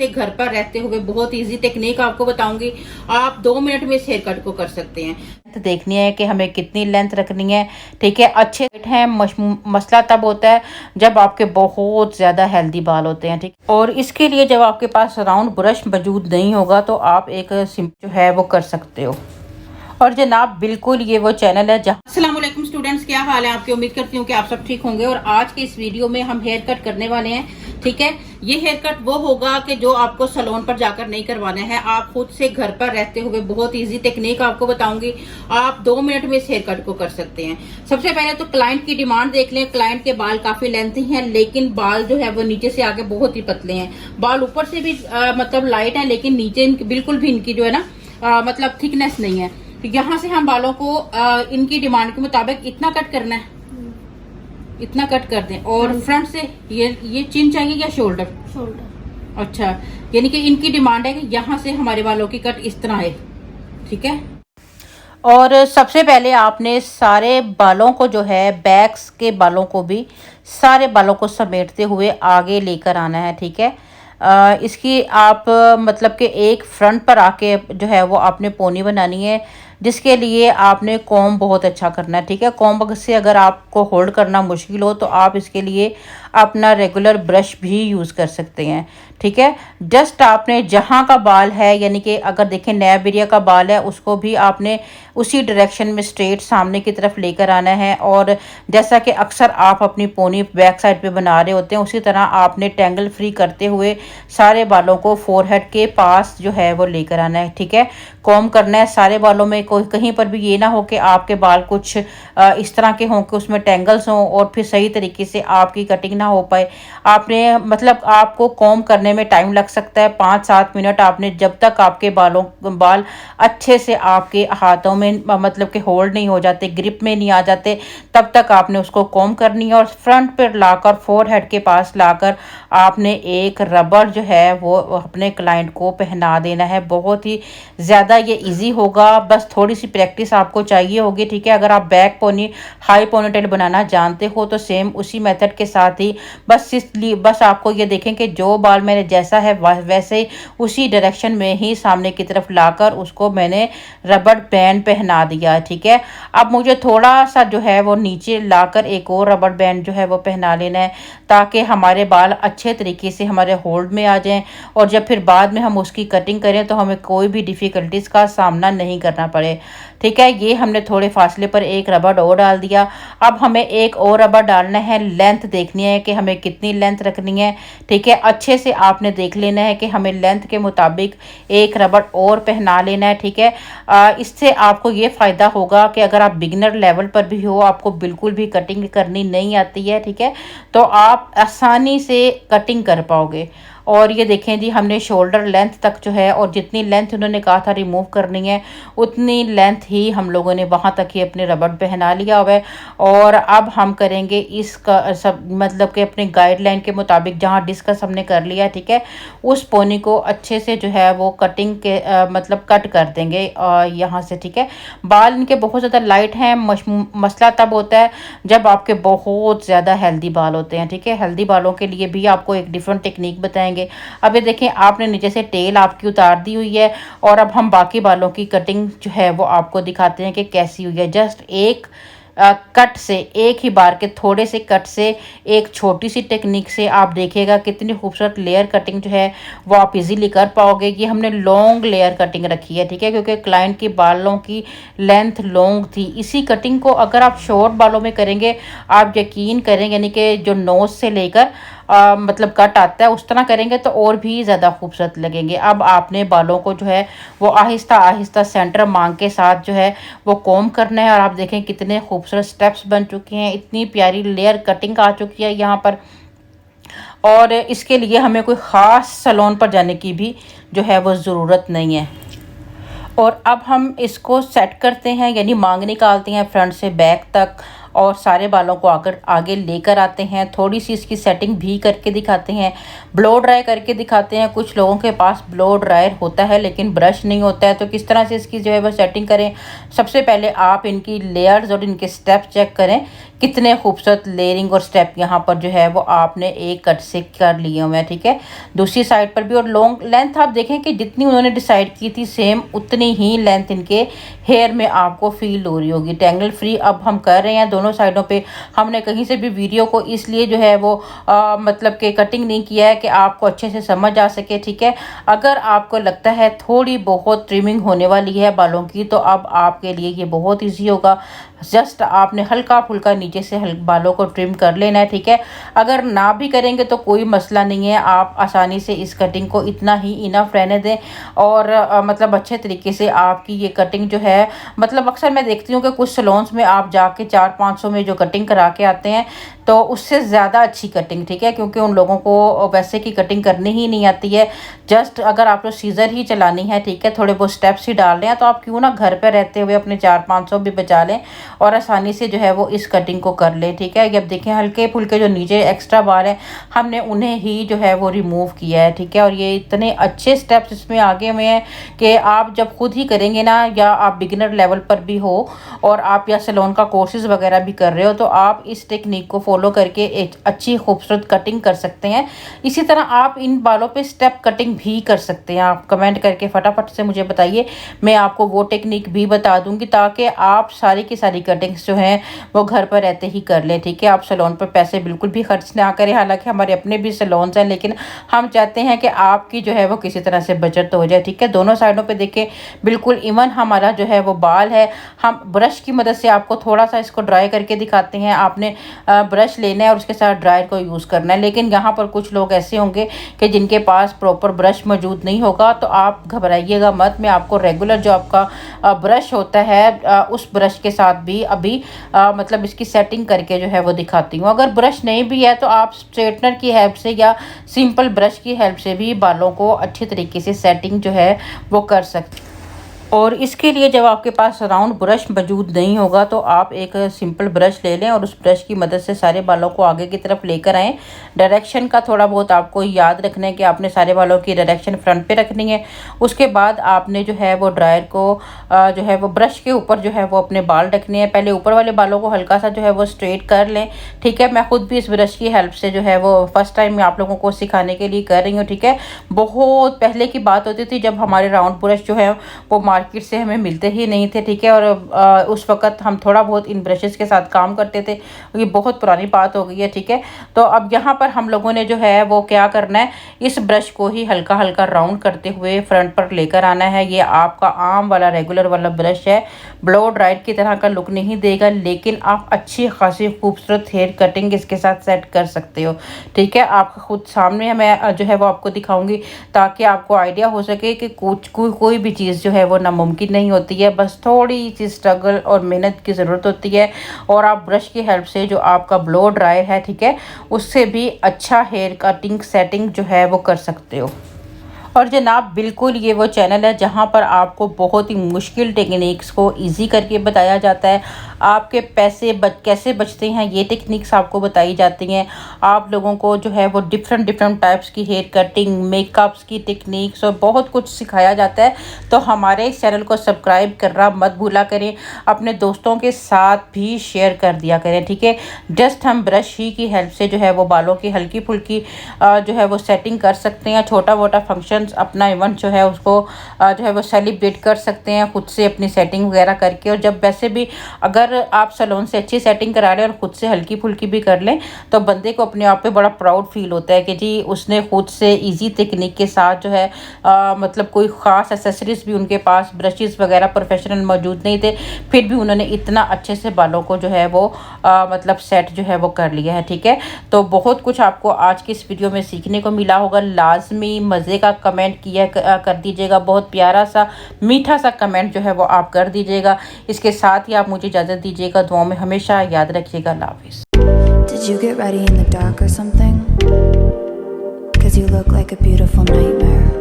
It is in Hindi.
से घर पर रहते हुए बहुत इजी टेक्निक आपको बताऊंगी। आप 2 मिनट में इस हेयर कट को कर सकते हैं। तो देखनी है कि हमें कितनी लेंथ रखनी है, ठीक है। अच्छे है मसला तब होता है जब आपके बहुत ज़्यादा हेल्दी बाल होते हैं, ठीक। और इसके लिए जब आपके पास राउंड ब्रश मौजूद नहीं होगा तो आप एक सिंपल जो है वो कर सकते हो। और जनाब बिल्कुल ये वो चैनल है जहाँ। अस्सलाम वालेकुम स्टूडेंट्स, क्या हाल है आपकी? उम्मीद करती हूँ कि आप सब ठीक होंगे। और आज के इस वीडियो में हम हेयर कट करने वाले हैं, ठीक है। ये हेयर कट वो होगा कि जो आपको सैलून पर जाकर नहीं करवाना है, आप खुद से घर पर रहते हुए बहुत इजी टेक्निक आपको बताऊंगी। आप 2 मिनट में इस हेयर कट को कर सकते हैं। सबसे पहले तो क्लाइंट की डिमांड देख लें। क्लाइंट के बाल काफी लेंथी हैं, लेकिन बाल जो है वो नीचे से आगे बहुत ही पतले हैं। बाल ऊपर से भी मतलब लाइट है, लेकिन नीचे बिल्कुल भी इनकी जो है ना मतलब थिकनेस नहीं है। तो यहाँ से हम बालों को इनकी डिमांड के मुताबिक इतना कट करना है, इतना कट कर दें। और फ्रंट से ये चिन चाहिए या शोल्डर? शोल्डर। अच्छा, यानी कि इनकी डिमांड है कि यहाँ से हमारे बालों की कट इस तरह है, ठीक है। और सबसे पहले आपने सारे बालों को जो है बैक्स के बालों को भी सारे बालों को समेटते हुए आगे लेकर आना है, ठीक है। इसकी आप मतलब कि एक फ्रंट पर आके जो है वो आपने पोनी बनानी है, जिसके लिए आपने कॉम्ब बहुत अच्छा करना है, ठीक है। कॉम्ब से अगर आपको होल्ड करना मुश्किल हो तो आप इसके लिए अपना रेगुलर ब्रश भी यूज़ कर सकते हैं, ठीक है। जस्ट आपने जहाँ का बाल है, यानी कि अगर देखें नैब एरिया का बाल है, उसको भी आपने उसी डायरेक्शन में स्ट्रेट सामने की तरफ लेकर आना है। और जैसा कि अक्सर आप अपनी पोनी बैक साइड पे बना रहे होते हैं, उसी तरह आपने टेंगल फ्री करते हुए सारे बालों को फोरहेड के पास जो है वो लेकर आना है, ठीक है। कॉम्ब करना है सारे बालों में। कोई कहीं पर भी ये ना हो कि आपके बाल कुछ इस तरह के हों कि उसमें टेंगल्स हों और फिर सही तरीके से आपकी कटिंग ना हो पाए। आपने मतलब आपको कॉम्ब करने में टाइम लग सकता है 5-7 मिनट। आपने जब तक आपके बाल अच्छे से आपके हाथों में मतलब कि होल्ड नहीं हो जाते, ग्रिप में नहीं आ जाते, तब तक आपने उसको कॉम्ब करनी है। और फ्रंट पर लाकर फोरहेड के पास लाकर आपने एक रबर जो है वो अपने क्लाइंट को पहना देना है। बहुत ही ज़्यादा ये इजी होगा, बस थोड़ी सी प्रैक्टिस आपको चाहिए होगी, ठीक है। अगर आप बैक पोनी हाई पोनीटेल बनाना जानते हो तो सेम उसी मेथड के साथ ही बस आपको ये देखें कि जो बाल मैंने जैसा है वैसे ही उसी डायरेक्शन में ही सामने की तरफ लाकर उसको मैंने रबर बैंड पहना दिया, ठीक है। अब मुझे थोड़ा सा जो है वो नीचे लाकर एक और रबर बैंड जो है वो पहना लेना है, ताकि हमारे बाल अच्छे तरीके से हमारे होल्ड में आ जाएं। और जब फिर बाद में हम उसकी कटिंग करें तो हमें कोई भी डिफ़िकल्टीज़ का सामना नहीं करना पड़े, ठीक है। ये हमने थोड़े फासले पर एक रबर और डाल दिया। अब हमें एक और रबर डालना है। लेंथ देखनी है कि हमें कितनी लेंथ रखनी है, ठीक है। अच्छे से आपने देख लेना है कि हमें लेंथ के मुताबिक एक रबर और पहना लेना है, ठीक है। इससे आपको ये फ़ायदा होगा कि अगर आप बिगिनर लेवल पर भी हो, आपको बिल्कुल भी कटिंग करनी नहीं आती है, ठीक है, तो आप आसानी से कटिंग कर पाओगे। और ये देखें जी, हमने शोल्डर लेंथ तक जो है, और जितनी लेंथ उन्होंने कहा था रिमूव करनी है उतनी लेंथ ही हम लोगों ने वहाँ तक ही अपने रबर पहना लिया हुआ है। और अब हम करेंगे इसका सब मतलब कि अपने गाइडलाइन के मुताबिक जहाँ डिस्कस हमने कर लिया, ठीक है, उस पोनी को अच्छे से जो है वो कटिंग के मतलब कट कर देंगे यहाँ से, ठीक है। बाल इनके बहुत ज़्यादा लाइट हैं। मसला तब होता है जब आपके बहुत ज़्यादा हेल्दी बाल होते हैं, ठीक है। हेल्दी बालों के लिए भी आपको एक डिफरेंट टेक्निक बताएंगे। अब ये देखें, आपने नीचे से टेल आपकी उतार दी हुई है, और अब हम बाकी बालों की कटिंग जो है वो आपको दिखाते हैं कि कैसी हुई है। जस्ट एक कट से, एक ही बार के थोड़े से कट से, एक छोटी सी टेक्निक से आप देखिएगा कितनी खूबसूरत लेयर कटिंग जो है वो आप इजीली कर पाओगे। ये हमने लॉन्ग लेयर कटिंग रखी है, ठीक है, क्योंकि क्लाइंट की बालों की लेंथ लॉन्ग थी। इसी कटिंग को अगर आप शॉर्ट बालों में करेंगे, आप यकीन करें, यानी कि जो नोज से लेकर मतलब कट आता है उस तरह करेंगे तो और भी ज़्यादा खूबसूरत लगेंगे। अब आपने बालों को जो है वो आहिस्ता आहिस्ता सेंटर मांग के साथ जो है वो कॉम्ब करना है। और आप देखें कितने खूबसूरत स्टेप्स बन चुके हैं, इतनी प्यारी लेयर कटिंग आ चुकी है यहाँ पर। और इसके लिए हमें कोई ख़ास सैलून पर जाने की भी जो है वो ज़रूरत नहीं है। और अब हम इसको सेट करते हैं, यानी मांग निकालते हैं फ्रंट से बैक तक, और सारे बालों को आगे लेकर आते हैं। थोड़ी सी इसकी सेटिंग भी करके दिखाते हैं, ब्लो ड्राई करके दिखाते हैं। कुछ लोगों के पास ब्लो ड्रायर होता है लेकिन ब्रश नहीं होता है, तो किस तरह से इसकी जो है वो सेटिंग करें। सबसे पहले आप इनकी लेयर्स और इनके स्टेप्स चेक करें कितने खूबसूरत लेयरिंग और स्टेप यहाँ पर जो है वो आपने एक कट से कर लिए हुए हैं, ठीक है। दूसरी साइड पर भी, और लॉन्ग लेंथ आप देखें कि जितनी उन्होंने डिसाइड की थी सेम उतनी ही लेंथ इनके हेयर में आपको फील हो रही होगी। टेंगल फ्री अब हम कर रहे हैं दोनों साइडों पे। हमने कहीं से भी वीडियो को इसलिए जो है वो मतलब कि कटिंग नहीं किया है कि आपको अच्छे से समझ आ सके, ठीक है। अगर आपको लगता है थोड़ी बहुत ट्रिमिंग होने वाली है बालों की, तो अब आपके लिए ये बहुत ईजी होगा। जस्ट आपने हल्का फुल्का नीचे से बालों को ट्रिम कर लेना है, ठीक है। अगर ना भी करेंगे तो कोई मसला नहीं है, आप आसानी से इस कटिंग को इतना ही इनफ रहने दें और मतलब अच्छे तरीके से आपकी ये कटिंग जो है, मतलब अक्सर मैं देखती हूँ कि कुछ सैलून्स में आप जाके 400-500 में जो कटिंग करा के आते हैं तो उससे ज़्यादा अच्छी कटिंग, ठीक है, क्योंकि उन लोगों को वैसे की कटिंग करनी ही नहीं आती है। जस्ट अगर आपको सीज़र ही चलानी है, ठीक है, थोड़े बहुत स्टेप्स ही डाल रहे हैं, तो आप क्यों ना घर पे रहते हुए अपने 400-500 भी बचा लें और आसानी से जो है वो इस कटिंग को कर लें, ठीक है। अब देखें हल्के फुल्के जो नीचे एक्स्ट्रा बाल हैं हमने उन्हें ही जो है वो रिमूव किया है, ठीक है। और ये इतने अच्छे स्टेप्स इसमें आगे हुए हैं कि आप जब खुद ही करेंगे ना, या आप बिगिनर लेवल पर भी हो और आप या सैलून का कोर्सेज वगैरह भी कर रहे हो, तो आप इस टेक्निक को फॉलो करके एक अच्छी खूबसूरत कटिंग कर सकते हैं। इसी तरह आप इन बालों पे स्टेप कटिंग भी कर सकते हैं। आप कमेंट करके फटाफट से मुझे बताइए, मैं आपको वो टेक्निक भी बता दूंगी ताकि आप सारी की सारी कटिंग्स जो हैं वो घर पर रहते ही कर लें, ठीक है। आप सैलून पर पैसे बिल्कुल भी खर्च ना करें। हालांकि हमारे अपने भी सैलून्स हैं, लेकिन हम चाहते हैं कि आपकी जो है वो किसी तरह से बचत हो जाए, ठीक है। दोनों साइडों पे देखें बिल्कुल इवन हमारा जो है वो बाल है। हम ब्रश की मदद से आपको थोड़ा सा इसको ड्राई करके दिखाते हैं। आपने ब्रश लेना है और उसके साथ ड्रायर को यूज़ करना है। लेकिन यहाँ पर कुछ लोग ऐसे होंगे कि जिनके पास प्रॉपर ब्रश मौजूद नहीं होगा, तो आप घबराइएगा मत। मैं आपको रेगुलर जो आपका ब्रश होता है उस ब्रश के साथ भी अभी मतलब इसकी सेटिंग करके जो है वो दिखाती हूँ। अगर ब्रश नहीं भी है तो आप स्ट्रेटनर की हेल्प से या सिंपल ब्रश की हेल्प से भी बालों को अच्छी तरीके से सेटिंग जो है वो कर सकते हैं। और इसके लिए जब आपके पास राउंड ब्रश मौजूद नहीं होगा तो आप एक सिंपल ब्रश ले लें और उस ब्रश की मदद से सारे बालों को आगे की तरफ लेकर आएँ। डायरेक्शन का थोड़ा बहुत आपको याद रखना है कि आपने सारे बालों की डायरेक्शन फ्रंट पे रखनी है। उसके बाद आपने जो है वो ड्रायर को जो है वो ब्रश के ऊपर जो है वो अपने बाल रखने हैं। पहले ऊपर वाले बालों को हल्का सा जो है वो स्ट्रेट कर लें, ठीक है। मैं खुद भी इस ब्रश की हेल्प से जो है वो फर्स्ट टाइम मैं आप लोगों को सिखाने के लिए कर रही हूँ, ठीक है। बहुत पहले की बात होती थी जब हमारे राउंड ब्रश जो है वो मार्केट से हमें मिलते ही नहीं थे, ठीक है। और उस वक्त हम थोड़ा बहुत इन ब्रशेस के साथ काम करते थे। ये बहुत पुरानी बात हो गई है, ठीक है। तो अब यहाँ पर हम लोगों ने जो है वो क्या करना है, इस ब्रश को ही हल्का हल्का राउंड करते हुए फ्रंट पर लेकर आना है। ये आपका आम वाला रेगुलर वाला ब्रश है, ब्लो ड्राइड की तरह का लुक नहीं देगा, लेकिन आप अच्छी खासी खूबसूरत हेयर कटिंग इसके साथ सेट कर सकते हो, ठीक है। आप खुद सामने मैं जो है वो आपको दिखाऊंगी ताकि आपको आइडिया हो सके कि कोई भी चीज़ जो है वो नामुमकिन नहीं होती है। बस थोड़ी सी स्ट्रगल और मेहनत की ज़रूरत होती है और आप ब्रश की हेल्प से जो आपका ब्लो ड्रायर है, ठीक है, उससे भी अच्छा हेयर कटिंग सेटिंग जो है वो कर सकते हो। और जनाब बिल्कुल ये वो चैनल है जहाँ पर आपको बहुत ही मुश्किल टेक्निक्स को इजी करके बताया जाता है। आपके पैसे कैसे बचते हैं ये टेक्निक्स आपको बताई जाती हैं। आप लोगों को जो है वो डिफरेंट टाइप्स की हेयर कटिंग, मेकअप्स की टेक्निक्स और बहुत कुछ सिखाया जाता है। तो हमारे इस चैनल को सब्सक्राइब करना मत भूला करें, अपने दोस्तों के साथ भी शेयर कर दिया करें, ठीक है। जस्ट हम ब्रश ही की हेल्प से जो है वो बालों की हल्की फुल्की जो है वो सेटिंग कर सकते हैं। छोटा मोटा फंक्शन अपना इवेंट जो है उसको जो है वो सेलिब्रेट कर सकते हैं खुद से अपनी सेटिंग वगैरह करके। और जब वैसे भी अगर आप सैलून से अच्छी सेटिंग करा लें और खुद से हल्की फुल्की भी कर लें तो बंदे को अपने आप पे बड़ा प्राउड फील होता है कि जी उसने खुद से इजी टेक्निक के साथ जो है मतलब कोई ख़ास एसेसरीज भी उनके पास ब्रशेस वगैरह प्रोफेशनल मौजूद नहीं थे, फिर भी उन्होंने इतना अच्छे से बालों को जो है वो मतलब सेट जो है वो कर लिया है, ठीक है। तो बहुत कुछ आपको आज की इस वीडियो में सीखने को मिला होगा। लाजमी मज़े का कमेंट किया कर दीजिएगा, बहुत प्यारा सा मीठा सा कमेंट जो है वो आप कर दीजिएगा। इसके साथ ही आप मुझे इजाज़त दीजिएगा, दुआओं में हमेशा याद रखिएगा। अल्लाह हाफिज़। Did you get ready in the dark or something? 'Cause you look like a beautiful nightmare.